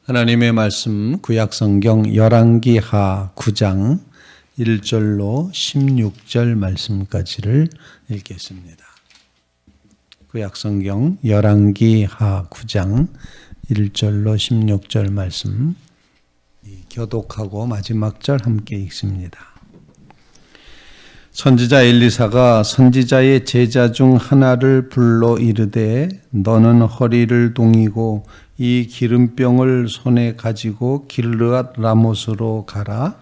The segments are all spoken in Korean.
하나님의 말씀 구약성경 열왕기하 9장 1절로 16절 말씀까지를 읽겠습니다. 구약성경 열왕기하 9장 1절로 16절 말씀 교독하고 마지막 절 함께 읽습니다. 선지자 엘리사가 선지자의 제자 중 하나를 불러 이르되 너는 허리를 동이고 이 기름병을 손에 가지고 길르앗 라못으로 가라.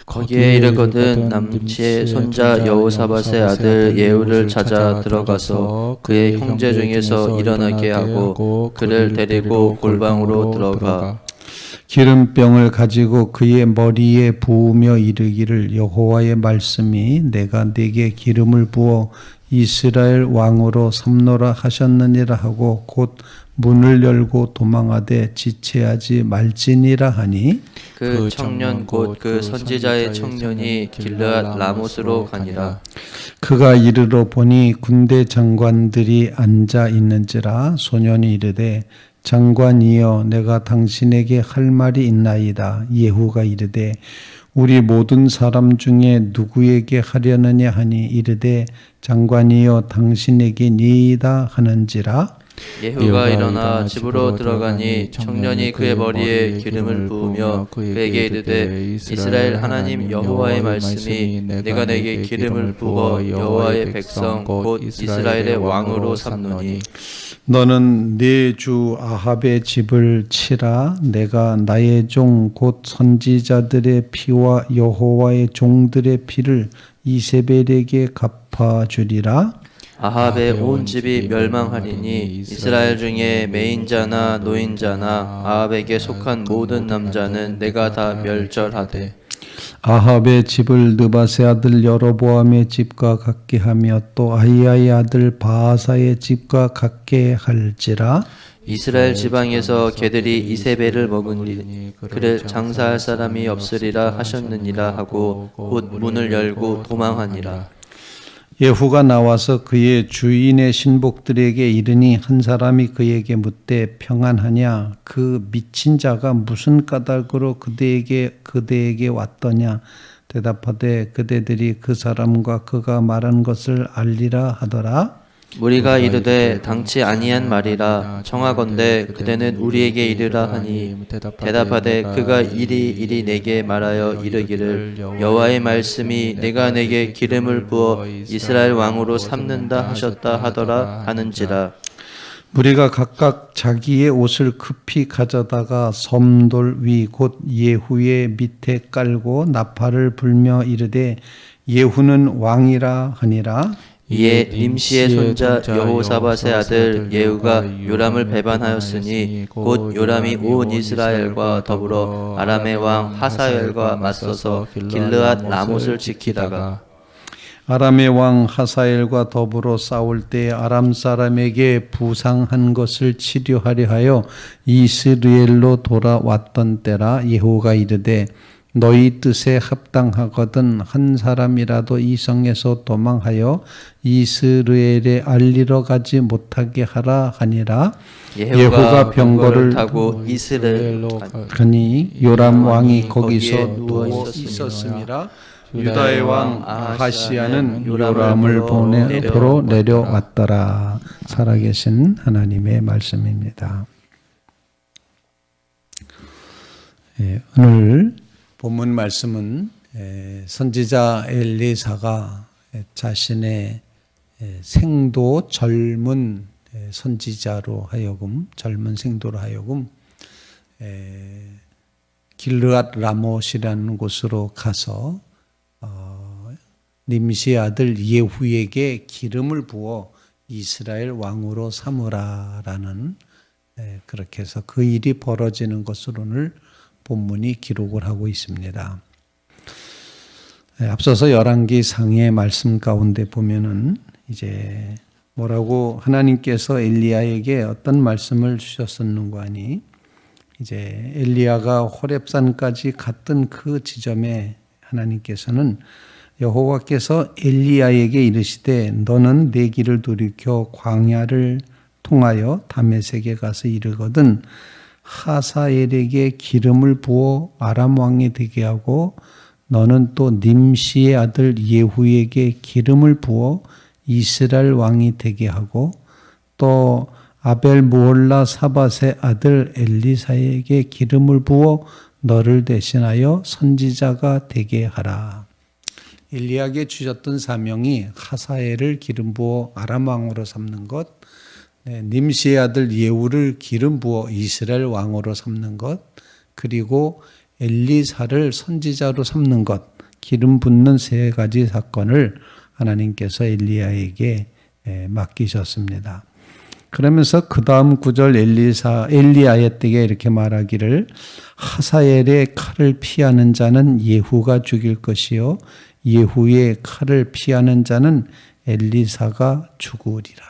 거기에 이르거든 남치의 손자 여호사밧의 아들 예후를 찾아 들어가서 그의 형제 중에서 일어나게 하고 그를 데리고 골방으로 들어가 기름병을 가지고 그의 머리에 부으며 이르기를 여호와의 말씀이 내가 네게 기름을 부어 이스라엘 왕으로 삼노라 하셨느니라 하고 곧 문을 열고 도망하되 지체하지 말지니라 하니 그 청년 곧 그 선지자의 청년이 길르앗 라못으로 가니라. 그가 이르러 보니 군대 장관들이 앉아 있는지라 소년이 이르되 장관이여 내가 당신에게 할 말이 있나이다. 예후가 이르되 우리 모든 사람 중에 누구에게 하려느냐 하니 이르되 장관이여 당신에게 니이다 하는지라. 예후가 일어나 집으로 들어가니 청년이 그의 머리에 기름을 부으며 그에게 이르되 이스라엘 하나님 여호와의 말씀이 내가 내게 기름을 부어 여호와의 백성 곧 이스라엘의 왕으로 삼노니 너는 네 주 아합의 집을 치라. 내가 나의 종 곧 선지자들의 피와 여호와의 종들의 피를 이세벨에게 갚아주리라. 아합의 온 집이 멸망하리니 이스라엘 중에 매인자나 노인자나 아합에게 속한 모든 남자는 내가 다 멸절하되 아합의 집을 느바세 아들 여로보암의 집과 같게 하며 또 아히야의 아들 바하사의 집과 같게 할지라. 이스라엘 지방에서 개들이 이세벨을 먹으니 그를 장사할 사람이 없으리라 하셨느니라 하고 곧 문을 열고 도망하니라. 예후가 나와서 그의 주인의 신복들에게 이르니 한 사람이 그에게 묻되 평안하냐. 그 미친 자가 무슨 까닭으로 그대에게 왔더냐. 대답하되 그대들이 그 사람과 그가 말한 것을 알리라 하더라. 무리가 이르되 당치 아니한 말이라 청하건대 그대는 우리에게 이르라 하니 대답하되 그가 이리 내게 말하여 이르기를 여호와의 말씀이 내가 내게 기름을 부어 이스라엘 왕으로 삼는다 하셨다 하더라 하는지라. 무리가 각각 자기의 옷을 급히 가져다가 섬돌 위 곧 예후의 밑에 깔고 나팔을 불며 이르되 예후는 왕이라 하니라. 이에 nim시의 손자 여호사밧의 아들 예후가 요람을 배반하였으니 곧 요람이 온 이스라엘과 더불어 아람의 왕 하사엘과 맞서서 길르앗 라못을 지키다가 아람의 왕 하사엘과 더불어 싸울 때 아람 사람에게 부상한 것을 치료하려 하여 이스라엘로 돌아왔던 때라. 예후가 이르되 너희 뜻에 합당하거든 한 사람이라도 이 성에서 도망하여 이스라엘에 알리러 가지 못하게 하라 하니라. 예후가 병거를 타고 이스라엘로 가니 요람 왕이 거기서 누워 있었음이라. 유다의 왕 아하시야는 요람을 보러 내려왔더라. 살아계신 하나님의 말씀입니다. 오늘 본문 말씀은 선지자 엘리사가 자신의 생도 젊은 선지자로 하여금 젊은 생도로 하여금 길르앗 라못이라는 곳으로 가서 nim시의 아들 예후에게 기름을 부어 이스라엘 왕으로 삼으라라는 그렇게 해서 그 일이 벌어지는 것으로 오늘 본문이 기록을 하고 있습니다. 앞서서 열왕기 상의 말씀 가운데 보면은 이제 뭐라고 하나님께서 엘리야에게 어떤 말씀을 주셨었는가 하니 이제 엘리야가 호렙산까지 갔던 그 지점에 하나님께서는 여호와께서 엘리야에게 이르시되 너는 내 길을 돌이켜 광야를 통하여 다메섹에 가서 이르거든 하사엘에게 기름을 부어 아람 왕이 되게 하고 너는 또 님시의 아들 예후에게 기름을 부어 이스라엘 왕이 되게 하고 또 아벨 무홀라 사밧의 아들 엘리사에게 기름을 부어 너를 대신하여 선지자가 되게 하라. 엘리야에게 주셨던 사명이 하사엘을 기름 부어 아람 왕으로 삼는 것, 님시의 아들 예후를 기름 부어 이스라엘 왕으로 삼는 것, 그리고 엘리사를 선지자로 삼는 것, 기름 붓는 세 가지 사건을 하나님께서 엘리야에게 맡기셨습니다. 그러면서 그 다음 구절 엘리야의 때에 이렇게 말하기를 하사엘의 칼을 피하는 자는 예후가 죽일 것이요 예후의 칼을 피하는 자는 엘리사가 죽으리라.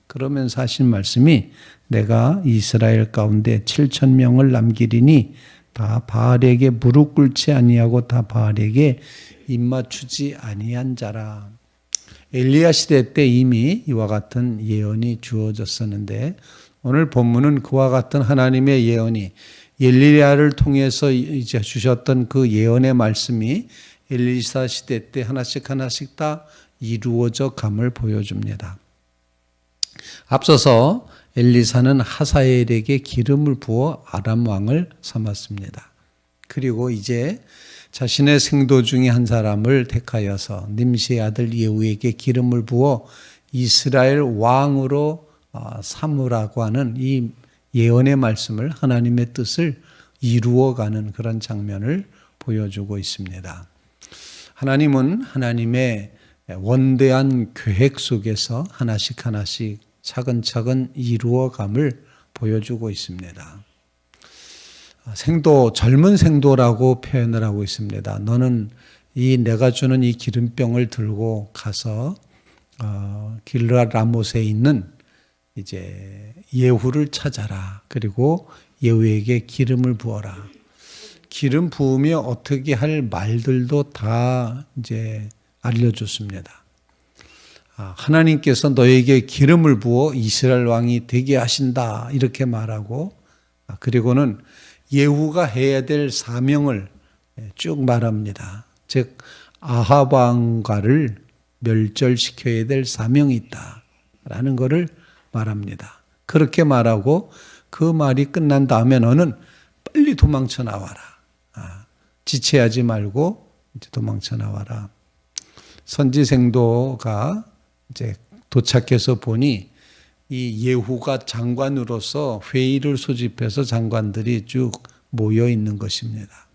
그러면서 하신 말씀이 내가 이스라엘 가운데 7,000명을 남기리니 다 바알에게 무릎 꿇지 아니하고 다 바알에게 입맞추지 아니한 자라. 엘리야 시대 때 이미 이와 같은 예언이 주어졌었는데 오늘 본문은 그와 같은 하나님의 예언이 엘리야를 통해서 이제 주셨던 그 예언의 말씀이 엘리사 시대 때 하나씩 다 이루어져 감을 보여줍니다. 앞서서 엘리사는 하사엘에게 기름을 부어 아람 왕을 삼았습니다. 그리고 이제 자신의 생도 중에 한 사람을 택하여서 님시의 아들 예후에게 기름을 부어 이스라엘 왕으로 삼으라고 하는 이 예언의 말씀을 하나님의 뜻을 이루어가는 그런 장면을 보여주고 있습니다. 하나님은 하나님의 원대한 계획 속에서 하나씩 차근차근 이루어감을 보여주고 있습니다. 젊은 생도라고 표현을 하고 있습니다. 너는 내가 주는 이 기름병을 들고 가서 길르앗 라못에 있는 이제 예후를 찾아라. 그리고 예후에게 기름을 부어라. 기름 부으며 어떻게 할 말들도 다 이제 알려줬습니다. 하나님께서 너에게 기름을 부어 이스라엘 왕이 되게 하신다. 이렇게 말하고 그리고는 예후가 해야 될 사명을 쭉 말합니다. 즉 아합 왕가를 멸절시켜야 될 사명이 있다라는 것을 말합니다. 그렇게 말하고 그 말이 끝난 다음에 너는 빨리 도망쳐 나와라. 지체하지 말고 이제 도망쳐 나와라. 선지생도가 이제 도착해서 보니 이 예후가 장관으로서 회의를 소집해서 장관들이 쭉 모여 있는 것입니다.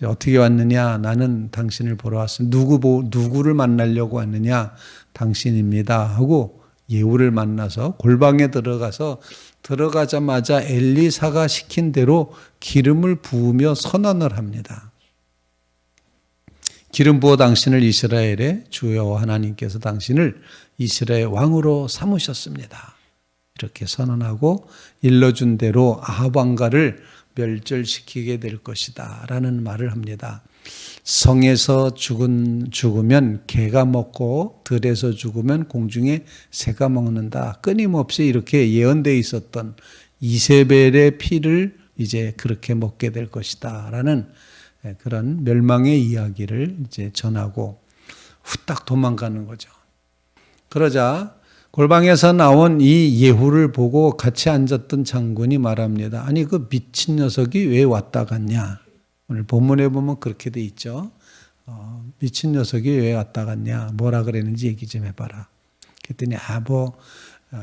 어떻게 왔느냐? 나는 당신을 보러 왔습니다. 누구를 만나려고 왔느냐? 당신입니다. 하고 예후를 만나서 골방에 들어가자마자 엘리사가 시킨 대로 기름을 부으며 선언을 합니다. 기름 부어 당신을 이스라엘의 주 여호와 하나님께서 당신을 이스라엘 왕으로 삼으셨습니다. 이렇게 선언하고 일러준 대로 아합 왕가를 멸절시키게 될 것이다 라는 말을 합니다. 성에서 죽으면 개가 먹고 들에서 죽으면 공중에 새가 먹는다. 끊임없이 이렇게 예언되어 있었던 이세벨의 피를 이제 그렇게 먹게 될 것이다 라는 그런 멸망의 이야기를 이제 전하고 후딱 도망가는 거죠. 그러자 골방에서 나온 이 예후를 보고 같이 앉았던 장군이 말합니다. 아니 그 미친 녀석이 왜 왔다 갔냐. 오늘 본문에 보면 그렇게 돼 있죠. 미친 녀석이 왜 왔다 갔냐. 뭐라 그랬는지 얘기 좀 해봐라. 그랬더니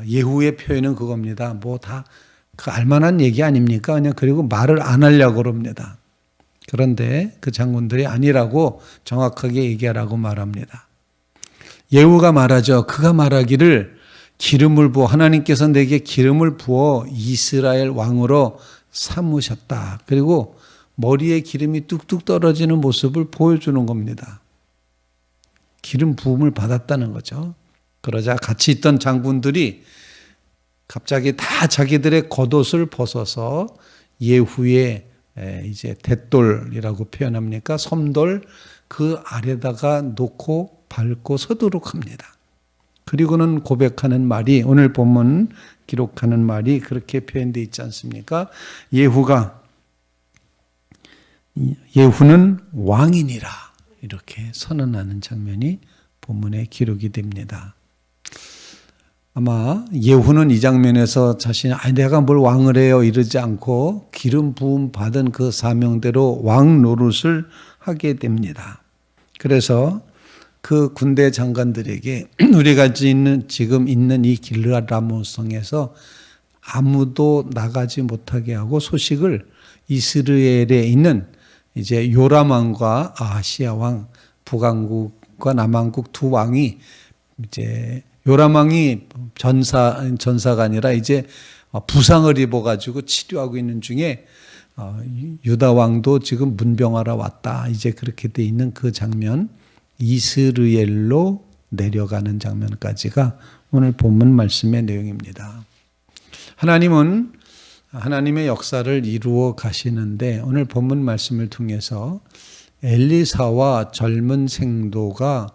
예후의 표현은 그겁니다. 다 그 알만한 얘기 아닙니까? 그냥 그리고 말을 안 하려고 그럽니다. 그런데 그 장군들이 아니라고 정확하게 얘기하라고 말합니다. 예후가 말하죠. 그가 말하기를 기름을 부어 하나님께서 내게 기름을 부어 이스라엘 왕으로 삼으셨다. 그리고 머리에 기름이 뚝뚝 떨어지는 모습을 보여주는 겁니다. 기름 부음을 받았다는 거죠. 그러자 같이 있던 장군들이 갑자기 다 자기들의 겉옷을 벗어서 예후의 이제 댓돌이라고 표현합니까? 섬돌 그 아래다가 놓고 밟고 서도록 합니다. 그리고는 고백하는 말이 오늘 본문 기록하는 말이 그렇게 표현되어 있지 않습니까? 예후는 왕이니라 이렇게 선언하는 장면이 본문에 기록이 됩니다. 아마 예후는 이 장면에서 자신이 내가 뭘 왕을 해요 이러지 않고 기름 부음 받은 그 사명대로 왕 노릇을 하게 됩니다. 그래서 그 군대 장관들에게 우리가 지금 있는 이 길르앗 라모성에서 아무도 나가지 못하게 하고 소식을 이스라엘에 있는 이제 요람 왕과 아하시야 왕, 북왕국과 남왕국 두 왕이 이제 요람 왕이 전사가 아니라 이제 부상을 입어가지고 치료하고 있는 중에 유다 왕도 지금 문병하러 왔다. 이제 그렇게 돼 있는 그 장면, 이스라엘로 내려가는 장면까지가 오늘 본문 말씀의 내용입니다. 하나님은 하나님의 역사를 이루어 가시는데 오늘 본문 말씀을 통해서 엘리사와 젊은 생도가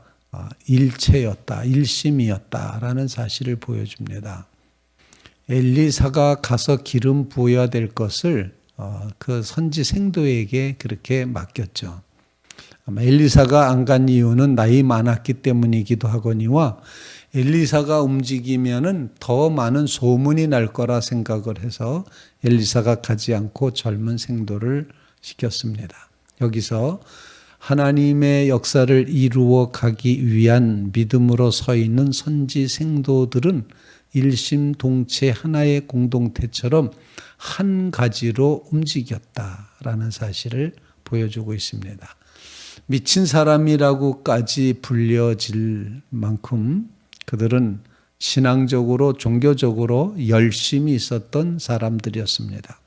일체였다, 일심이었다라는 사실을 보여줍니다. 엘리사가 가서 기름 부어야 될 것을 그 선지 생도에게 그렇게 맡겼죠. 아마 엘리사가 안 간 이유는 나이 많았기 때문이기도 하거니와 엘리사가 움직이면은 더 많은 소문이 날 거라 생각을 해서 엘리사가 가지 않고 젊은 생도를 시켰습니다. 여기서 하나님의 역사를 이루어 가기 위한 믿음으로 서 있는 선지 생도들은 일심동체 하나의 공동체처럼 한 가지로 움직였다라는 사실을 보여주고 있습니다. 미친 사람이라고까지 불려질 만큼 그들은 신앙적으로 종교적으로 열심히 있었던 사람들이었습니다.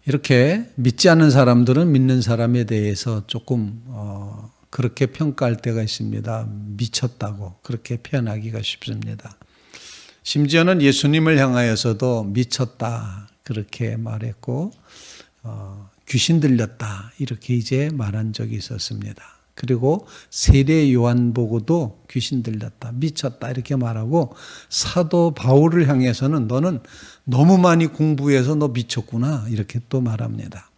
이렇게 믿지 않는 사람들은 믿는 사람에 대해서 조금 그렇게 평가할 때가 있습니다. 미쳤다고 그렇게 표현하기가 쉽습니다. 심지어는 예수님을 향하여서도 미쳤다 그렇게 말했고 귀신 들렸다 이렇게 이제 말한 적이 있었습니다. 그리고 세례 요한 보고도 귀신 들렸다, 미쳤다 이렇게 말하고 사도 바울을 향해서는 너는 너무 많이 공부해서 너 미쳤구나 이렇게 또 말합니다.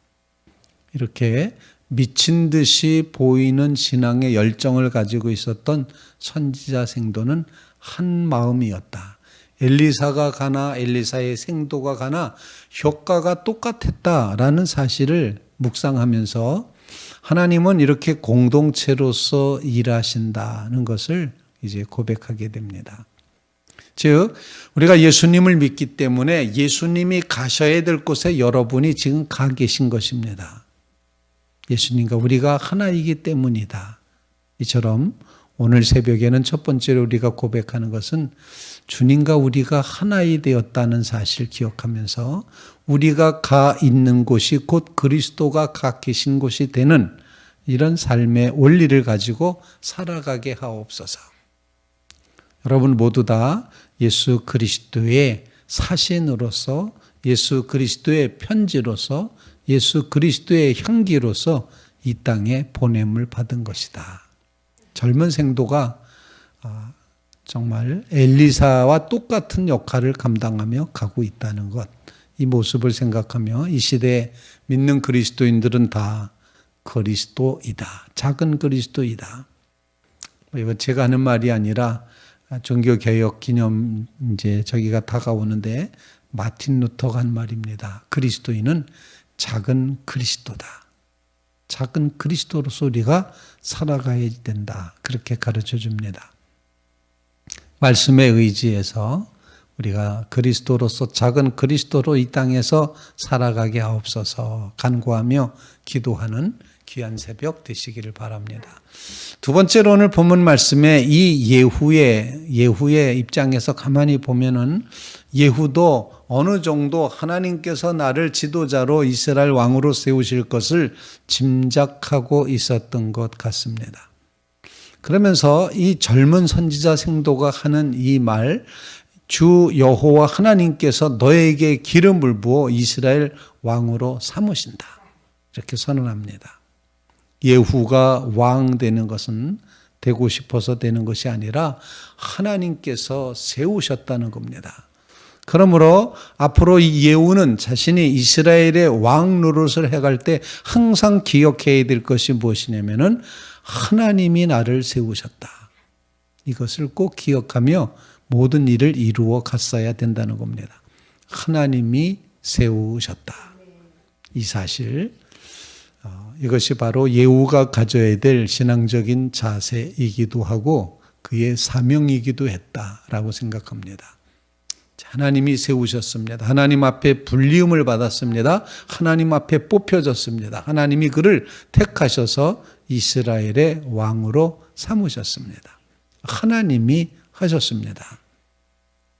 이렇게 미친 듯이 보이는 신앙의 열정을 가지고 있었던 선지자 생도는 한 마음이었다. 엘리사가 가나 엘리사의 생도가 가나 효과가 똑같았다라는 사실을 묵상하면서 하나님은 이렇게 공동체로서 일하신다는 것을 이제 고백하게 됩니다. 즉 우리가 예수님을 믿기 때문에 예수님이 가셔야 될 곳에 여러분이 지금 가 계신 것입니다. 예수님과 우리가 하나이기 때문이다. 이처럼 오늘 새벽에는 첫 번째로 우리가 고백하는 것은 주님과 우리가 하나이 되었다는 사실을 기억하면서 우리가 가 있는 곳이 곧 그리스도가 가 계신 곳이 되는 이런 삶의 원리를 가지고 살아가게 하옵소서. 여러분 모두 다 예수 그리스도의 사신으로서 예수 그리스도의 편지로서 예수 그리스도의 향기로서 이 땅에 보냄을 받은 것이다. 젊은 생도가 정말 엘리사와 똑같은 역할을 감당하며 가고 있다는 것, 이 모습을 생각하며 이 시대에 믿는 그리스도인들은 다 그리스도이다. 작은 그리스도이다. 이거 제가 하는 말이 아니라 종교개혁 기념 이제 저기가 다가오는데 마틴 루터가 한 말입니다. 그리스도인은 작은 그리스도다. 작은 그리스도로서 우리가 살아가야 된다. 그렇게 가르쳐 줍니다. 말씀에 의지해서 우리가 그리스도로서 작은 그리스도로 이 땅에서 살아가게 하옵소서 간구하며 기도하는 귀한 새벽 되시기를 바랍니다. 두 번째로 오늘 본문 말씀에 이 예후의 입장에서 가만히 보면은 예후도 어느 정도 하나님께서 나를 지도자로 이스라엘 왕으로 세우실 것을 짐작하고 있었던 것 같습니다. 그러면서 이 젊은 선지자 생도가 하는 이 말, 주 여호와 하나님께서 너에게 기름을 부어 이스라엘 왕으로 삼으신다. 이렇게 선언합니다. 예후가 왕 되는 것은 되고 싶어서 되는 것이 아니라 하나님께서 세우셨다는 겁니다. 그러므로 앞으로 이 예후는 자신이 이스라엘의 왕 노릇을 해갈 때 항상 기억해야 될 것이 무엇이냐면은 하나님이 나를 세우셨다. 이것을 꼭 기억하며 모든 일을 이루어 갔어야 된다는 겁니다. 하나님이 세우셨다. 이 사실, 이것이 바로 예후가 가져야 될 신앙적인 자세이기도 하고 그의 사명이기도 했다라고 생각합니다. 하나님이 세우셨습니다. 하나님 앞에 불리움을 받았습니다. 하나님 앞에 뽑혀졌습니다. 하나님이 그를 택하셔서 이스라엘의 왕으로 삼으셨습니다. 하나님이 하셨습니다.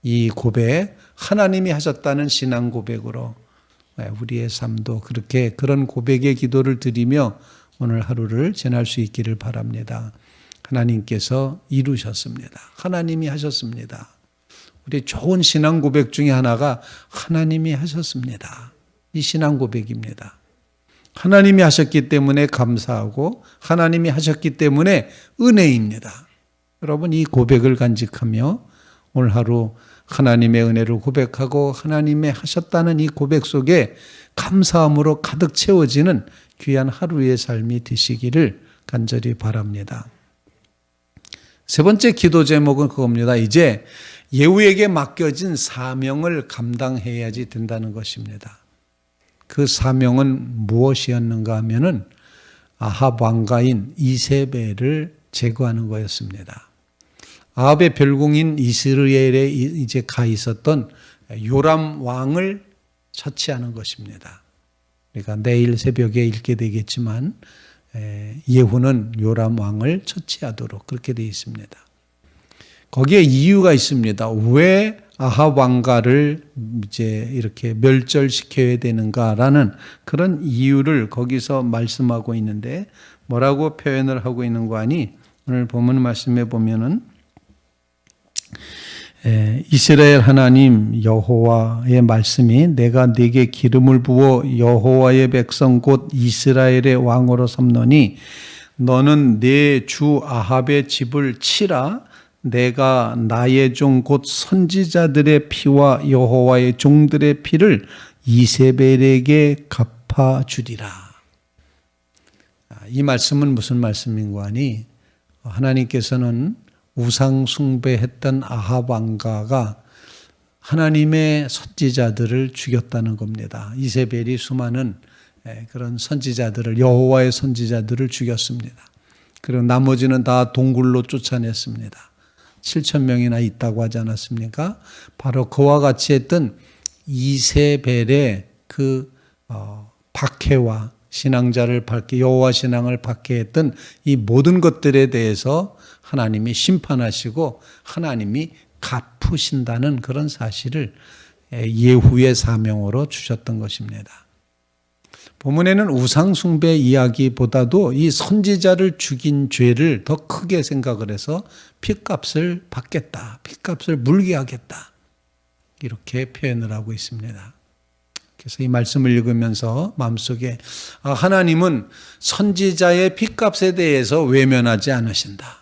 이 고백, 하나님이 하셨다는 신앙 고백으로 우리의 삶도 그렇게 그런 고백의 기도를 드리며 오늘 하루를 지날 수 있기를 바랍니다. 하나님께서 이루셨습니다. 하나님이 하셨습니다. 우리 좋은 신앙 고백 중에 하나가 하나님이 하셨습니다. 이 신앙 고백입니다. 하나님이 하셨기 때문에 감사하고 하나님이 하셨기 때문에 은혜입니다. 여러분 이 고백을 간직하며 오늘 하루 하나님의 은혜를 고백하고 하나님의 하셨다는 이 고백 속에 감사함으로 가득 채워지는 귀한 하루의 삶이 되시기를 간절히 바랍니다. 세 번째 기도 제목은 그겁니다. 이제 예후에게 맡겨진 사명을 감당해야지 된다는 것입니다. 그 사명은 무엇이었는가 하면은 아합 왕가인 이세벨을 제거하는 거였습니다. 아합의 별궁인 이스라엘에 이제 가 있었던 요람 왕을 처치하는 것입니다. 그러니까 내일 새벽에 읽게 되겠지만 예후는 요람 왕을 처치하도록 그렇게 되어 있습니다. 거기에 이유가 있습니다. 왜 아합 왕가를 이제 이렇게 멸절시켜야 되는가라는 그런 이유를 거기서 말씀하고 있는데 뭐라고 표현을 하고 있는 거 아니? 오늘 본문 말씀에 보면은 이스라엘 하나님 여호와의 말씀이 내가 네게 기름을 부어 여호와의 백성 곧 이스라엘의 왕으로 삼노니 너는 내 주 아합의 집을 치라 내가 나의 종 곧 선지자들의 피와 여호와의 종들의 피를 이세벨에게 갚아주리라. 이 말씀은 무슨 말씀인가 하니 하나님께서는 우상 숭배했던 아합 왕가가 하나님의 선지자들을 죽였다는 겁니다. 이세벨이 수많은 그런 선지자들을 여호와의 선지자들을 죽였습니다. 그리고 나머지는 다 동굴로 쫓아냈습니다. 7,000명이나 있다고 하지 않았습니까? 바로 그와 같이 했던 이세벨의 그 박해와 신앙자를 박해 여호와 신앙을 박해했던 이 모든 것들에 대해서 하나님이 심판하시고 하나님이 갚으신다는 그런 사실을 예후의 사명으로 주셨던 것입니다. 본문에는 우상 숭배 이야기보다도 이 선지자를 죽인 죄를 더 크게 생각을 해서 핏값을 받겠다, 핏값을 물게 하겠다 이렇게 표현을 하고 있습니다. 그래서 이 말씀을 읽으면서 마음속에 하나님은 선지자의 핏값에 대해서 외면하지 않으신다.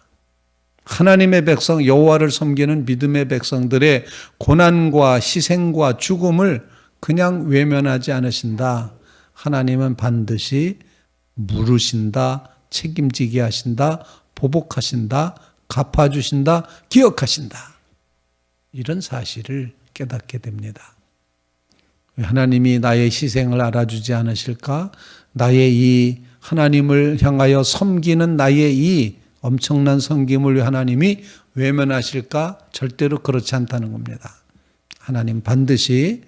하나님의 백성 여호와를 섬기는 믿음의 백성들의 고난과 희생과 죽음을 그냥 외면하지 않으신다. 하나님은 반드시 물으신다, 책임지게 하신다, 보복하신다, 갚아주신다, 기억하신다. 이런 사실을 깨닫게 됩니다. 하나님이 나의 희생을 알아주지 않으실까? 나의 이 하나님을 향하여 섬기는 나의 이 엄청난 섬김을 하나님이 외면하실까? 절대로 그렇지 않다는 겁니다. 하나님 반드시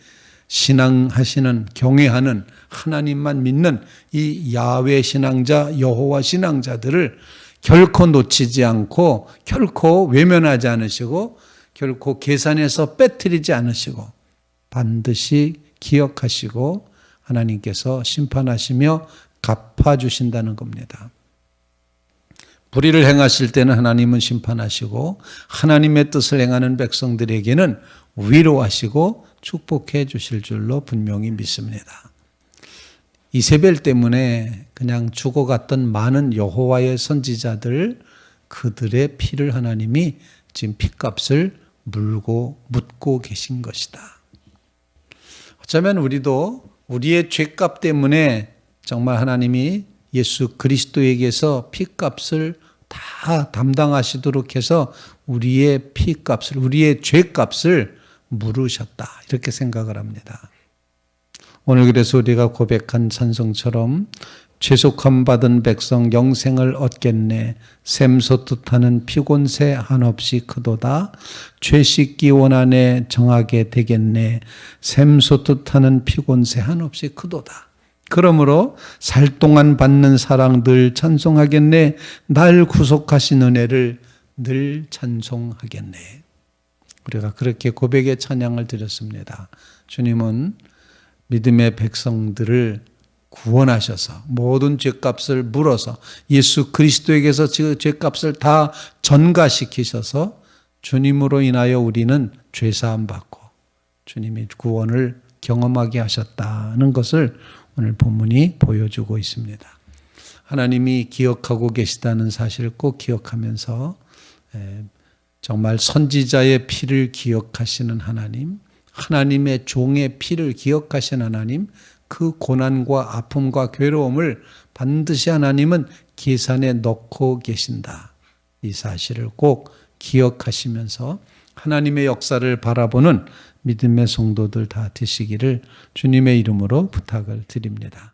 신앙하시는 경외하는 하나님만 믿는 이 야훼 신앙자 여호와 신앙자들을 결코 놓치지 않고 결코 외면하지 않으시고 결코 계산해서 빼뜨리지 않으시고 반드시 기억하시고 하나님께서 심판하시며 갚아주신다는 겁니다. 불의를 행하실 때는 하나님은 심판하시고 하나님의 뜻을 행하는 백성들에게는 위로하시고 축복해 주실 줄로 분명히 믿습니다. 이세벨 때문에 그냥 죽어갔던 많은 여호와의 선지자들 그들의 피를 하나님이 지금 핏값을 묻고 계신 것이다. 어쩌면 우리도 우리의 죄값 때문에 정말 하나님이 예수 그리스도에게서 핏값을 다 담당하시도록 해서 우리의 핏값을, 우리의 죄값을 물으셨다. 이렇게 생각을 합니다. 오늘 그래서 우리가 고백한 찬송처럼 죄속함 받은 백성 영생을 얻겠네. 샘솟듯하는 피곤새 한없이 크도다. 죄 씻기 원한에 정하게 되겠네. 샘솟듯하는 피곤새 한없이 크도다. 그러므로 살 동안 받는 사랑 늘 찬송하겠네. 날 구속하신 은혜를 늘 찬송하겠네. 우리가 그렇게 고백의 찬양을 드렸습니다. 주님은 믿음의 백성들을 구원하셔서 모든 죄값을 물어서 예수 그리스도에게서 죄값을 다 전가시키셔서 주님으로 인하여 우리는 죄사함 받고 주님이 구원을 경험하게 하셨다는 것을 오늘 본문이 보여주고 있습니다. 하나님이 기억하고 계시다는 사실을 꼭 기억하면서 정말 선지자의 피를 기억하시는 하나님, 하나님의 종의 피를 기억하신 하나님, 그 고난과 아픔과 괴로움을 반드시 하나님은 계산에 넣고 계신다. 이 사실을 꼭 기억하시면서 하나님의 역사를 바라보는 믿음의 성도들 다 되시기를 주님의 이름으로 부탁을 드립니다.